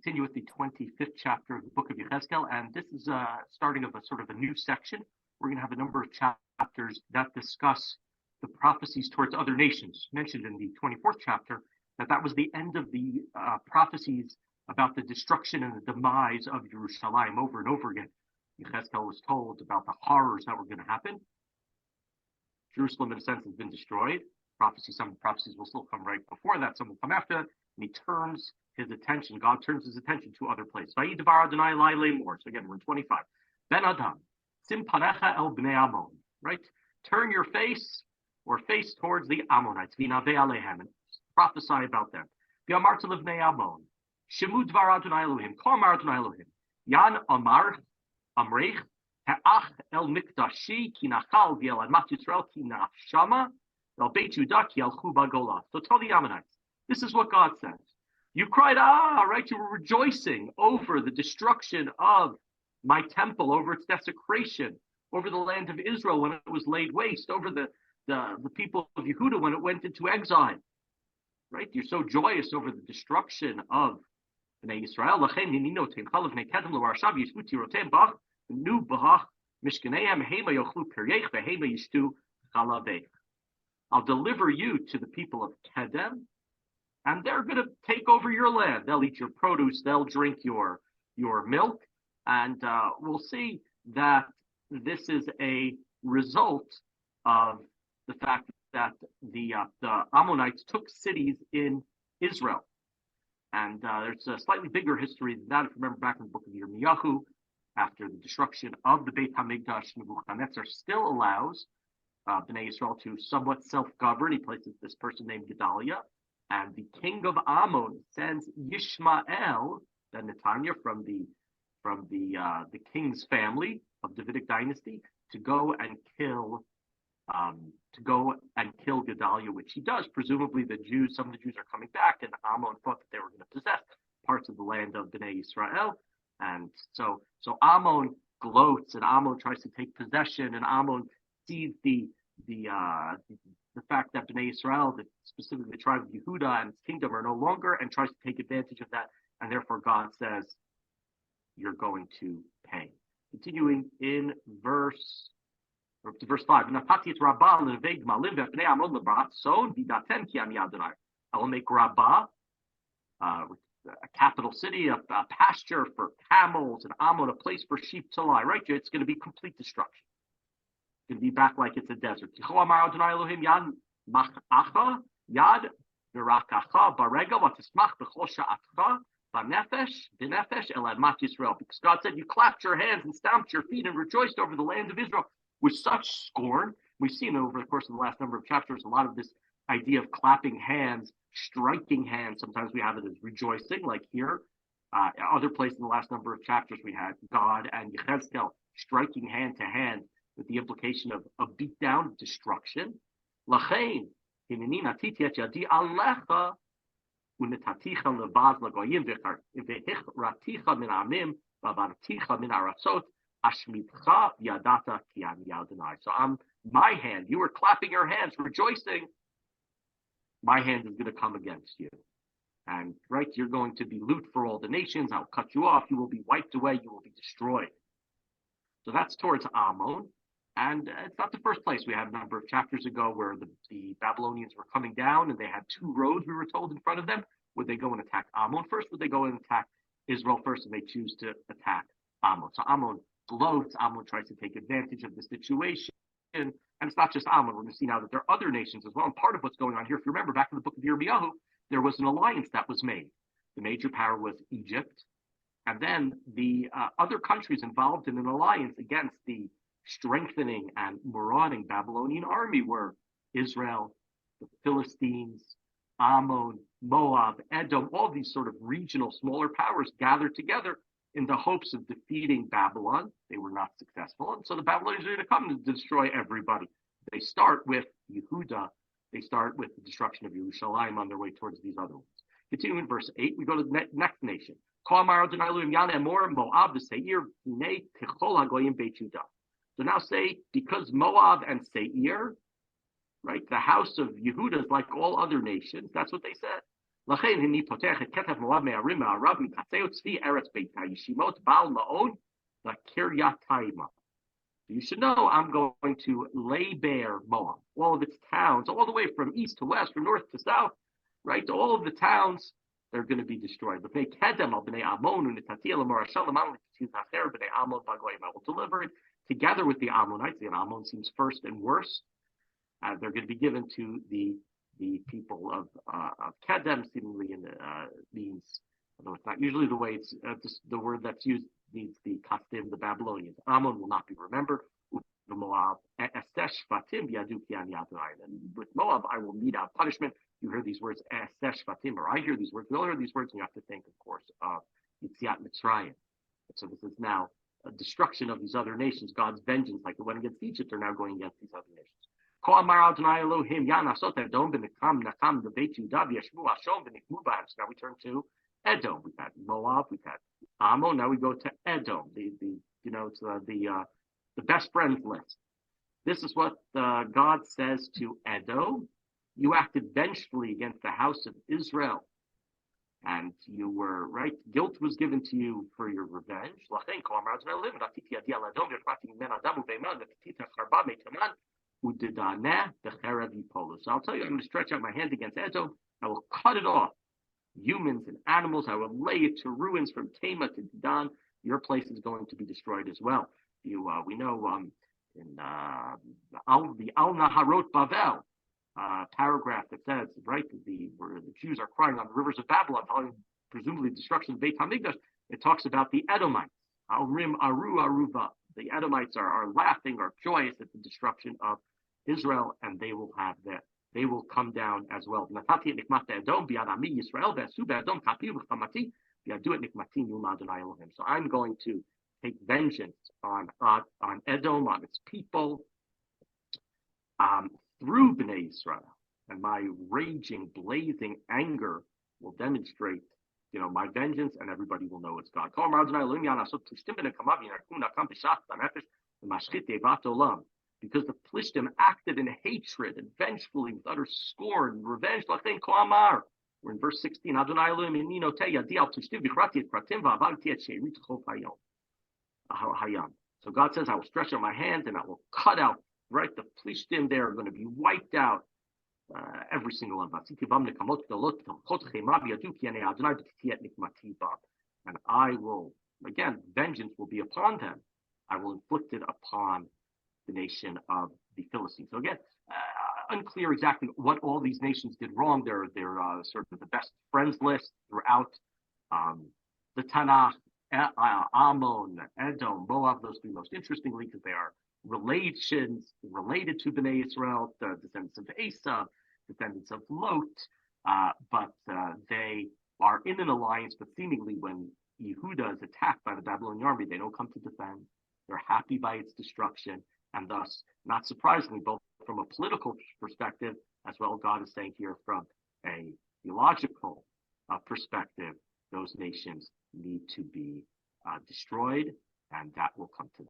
Continue with the 25th chapter of the book of Yechezkel, and this is starting of a sort of a new section. We're going to have a number of chapters that discuss the prophecies towards other nations. Mentioned in the 24th chapter that was the end of the prophecies about the destruction and the demise of Yerushalayim over and over again. Yechezkel was told about the horrors that were going to happen. Jerusalem, in a sense, has been destroyed. Some prophecies will still come right before that, some will come after that. And he turns his attention, God turns his attention to other places. So again, we're in 25. Ben Adam, sim panecha el bnei Ammon, right? Turn your face or face towards the Ammonites. V'navei alehem, and prophesy about them. V'amarta levnei Ammon, shemu dvar Adonai Elohim, kol amar Adonai Elohim, yan amar amreich, ha'ach el mikdashi ki nachal v'el admat Yisrael ki nafshama, el beit Judah ki alchu bagola. So tell the Ammonites, this is what God says. You cried, right? You were rejoicing over the destruction of my temple, over its desecration, over the land of Israel when it was laid waste, over the people of Yehuda when it went into exile, right? You're so joyous over the destruction of Bnei Yisrael. I'll deliver you to the people of Kedem, and they're going to take over your land. They'll eat your produce. They'll drink your milk. And we'll see that this is a result of the fact that the Ammonites took cities in Israel. And there's a slightly bigger history than that. If you remember back in the book of Yirmiyahu, after the destruction of the Beit HaMikdash, Nebuchadnezzar still allows Bnei Yisrael to somewhat self-govern. He places this person named Gedaliah. And the king of Ammon sends Yishmael, the Netanya from the king's family of Davidic dynasty, to go and kill Gedaliah, which he does. Presumably, some of the Jews are coming back, and Ammon thought that they were going to possess parts of the land of Bnei Yisrael, and so Ammon gloats, and Ammon tries to take possession, and Ammon sees the fact that Bnei Yisrael, that specifically the tribe of Yehuda and its kingdom, are no longer, and tries to take advantage of that, and therefore God says, you're going to pay. Continuing in verse 5. I will make Rabbah, a capital city, a pasture for camels, and Ammon, a place for sheep to lie. Right? It's going to be complete destruction. It's going to be back like it's a desert. Because God said, you clapped your hands and stamped your feet and rejoiced over the land of Israel with such scorn. We've seen over the course of the last number of chapters a lot of this idea of clapping hands, striking hands. Sometimes we have it as rejoicing, like here. Other places in the last number of chapters, we had God and Yechezkel striking hand to hand with the implication of a beatdown, destruction. Lachain, hineni natiti et yadi alecha unetaticha levaz lagoyim v'hichraticha min amim v'avarticha min aratzot ashmitcha yadata ki ani Adonai. So my hand, you were clapping your hands, rejoicing. My hand is going to come against you. And right, you're going to be loot for all the nations. I'll cut you off. You will be wiped away. You will be destroyed. So that's towards Ammon. And it's not the first place. We had a number of chapters ago where the Babylonians were coming down, and they had two roads, we were told, in front of them. Would they go and attack Ammon first? Would they go and attack Israel first? And they choose to attack Ammon. So Ammon gloats. Ammon tries to take advantage of the situation. And it's not just Ammon. We're going to see now that there are other nations as well. And part of what's going on here, if you remember back in the book of Yirmiyahu, there was an alliance that was made. The major power was Egypt. And then the other countries involved in an alliance against the strengthening and marauding Babylonian army were Israel, the Philistines, Ammon, Moab, Edom, all these sort of regional smaller powers gathered together in the hopes of defeating Babylon. They were not successful. And so the Babylonians are going to come to destroy everybody. They start with Yehuda. They start with the destruction of Yerushalayim on their way towards these other ones. Continuing in verse 8, we go to the next nation. So now say, because Moab and Seir, right, the house of Yehuda is like all other nations, that's what they said. לכן הני פותח את כתב מואב מהרים מערב מקצהו צבי ארץ בית הישימות בעל מאוד לקריית תימה. You should know I'm going to lay bare Moab, all of its towns, all the way from east to west, from north to south, right? All of the towns, they're going to be destroyed. I will deliver it together with the Ammonites. The Ammon seems first and worst. They're going to be given to the people of Kedem, seemingly means, although it's not usually the way it's the word that's used means the Kasdim, the Babylonians. Ammon will not be remembered. Moab, and with Moab, I will mete out punishment. You hear these words, or I hear these words. We all hear these words, and you have to think, of course, of Yetziat Mitzrayim. So this is now a destruction of these other nations. God's vengeance, like the one against Egypt, are now going against these other nations. Now we turn to Edom. We've had Moab, we've had Ammon. Now we go to Edom. It's the best friends list. This is what God says to Edom. You acted vengefully against the house of Israel, and you were right. Guilt was given to you for your revenge. So I'll tell you, I'm going to stretch out my hand against Edom. I will cut it off. Humans and animals, I will lay it to ruins from Tema to Dedan. Your place is going to be destroyed as well. We know in the Al Naharot Bavel paragraph that says, right, where the Jews are crying on the rivers of Babylon, following presumably the destruction of Beit HaMikdash, it talks about the Edomites. Al-Rim Aru Aruva. The Edomites are laughing, are joyous at the destruction of Israel, and they will come down as well. So I'm going to take vengeance on Edom, on its people, through Bnei Israel, and my raging, blazing anger will demonstrate, my vengeance, and everybody will know it's God. Because the Plishtim acted in hatred and vengefully with utter scorn and revenge. We're in verse 16. So God says, I will stretch out my hand and I will cut out, right? The Plishtim there are going to be wiped out, every single one. And I will, again, vengeance will be upon them. I will inflict it upon the nation of the Philistines. So again, unclear exactly what all these nations did wrong. They're sort of the best friends list throughout the Tanakh. Ammon, Edom, Moab, those three most interestingly, because they are related to Bnei Israel, the descendants of Esau, descendants of Lot, but they are in an alliance, but seemingly when Yehuda is attacked by the Babylonian army, they don't come to defend. They're happy by its destruction, and thus, not surprisingly, both from a political perspective, as well, God is saying here from a theological perspective, those nations need to be destroyed, and that will come to